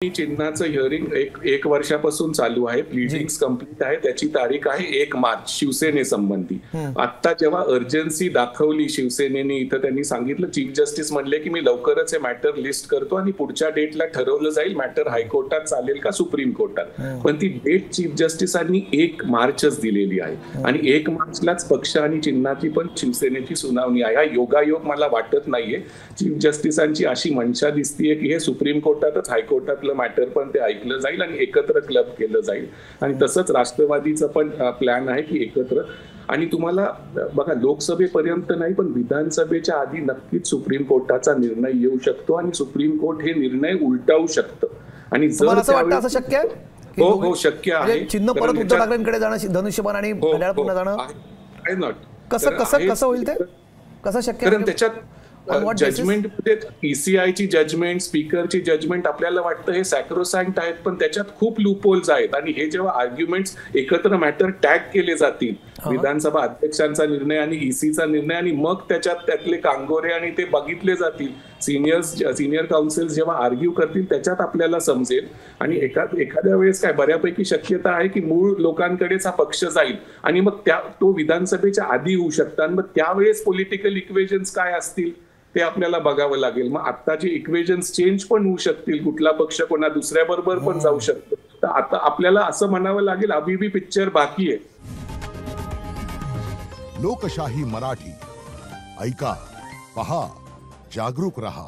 चिन्हाचं hearing एक वर्षापासून चालू आहे. प्लीडिंग्स कंप्लीट आहे. त्याची तारीख आहे 1 मार्च शिवसेनेसंबंधी. आता जेव्हा अर्जन्सी दाखवली शिवसेनेने, इथं त्यांनी सांगितलं, चीफ जस्टिस म्हणले की मी लवकरच हे मॅटर लिस्ट करतो आणि पुढच्या डेटला ठरवलं जाईल मॅटर हायकोर्टात चालेल का सुप्रीम कोर्टात. पण ती डेट चीफ जस्टिसांनी 1 मार्चच दिलेली आहे आणि 1 मार्चलाच पक्ष आणि चिन्हाची पण शिवसेनेची सुनावणी आहे. हा योगायोग मला वाटत नाहीये. चीफ जस्टिसांची अशी मनशा दिसतीये की हे सुप्रीम कोर्टातच हायकोर्टात मॅटर पण ते ऐकलं जाईल आणि एकत्र क्लब केलं जाईल. आणि तसंच राष्ट्रवादीचं पण प्लॅन आहे की एकत्र. आणि तुम्हाला बघा, लोकसभेपर्यंत नाही पण विधानसभेच्या आधी नक्कीच सुप्रीम कोर्टाचा निर्णय येऊ शकतो आणि सुप्रीम कोर्ट हे निर्णय उलटावू शकतं. आणि जर असं शक्य आहे, हो शक्य आहे. चिन्ह परत उद्धव ठाकरेंकडे जाणं, धनुष्यबाण आणि घड्याळ पुन्हा जाणं, कसं होईल ते, कसं शक्य? कारण त्याच्यात जजमेंट, ईसीआयची जजमेंट, स्पीकरची जजमेंट आपल्याला वाटतं हे सॅक्रोसॅक्ट आहेत, पण त्याच्यात खूप लूपहोल्स आहेत. आणि हे जेव्हा आर्ग्युमेंट्स एकत्र मॅटर टॅग केले जातील, विधानसभा अध्यक्षांचा निर्णय आणि ईसीचा निर्णय, आणि मग त्यातले कांगोरे आणि ते बघितले जातील, सिनियर काउन्सिल्स जेव्हा आर्ग्यू करतील, त्याच्यात आपल्याला समजेल. आणि एखाद्या वेळेस काय बऱ्यापैकी शक्यता आहे की मूळ लोकांकडेच हा पक्ष जाईल आणि मग तो विधानसभेच्या आधी होऊ शकतं. आणि मग त्यावेळेस पॉलिटिकल इक्वेशन्स काय असतील ते आपल्याला बघावं लागेल. मग आत्ताचे इक्वेशन्स चेंज पण होऊ शकतील, कुठला पक्ष कोणा दुसऱ्या बरोबर पण जाऊ शकतो. तर आता आपल्याला असं म्हणावं लागेल, अभी भी पिक्चर बाकी आहे. लोकशाही मराठी ऐका, पहा, जागरूक रहा.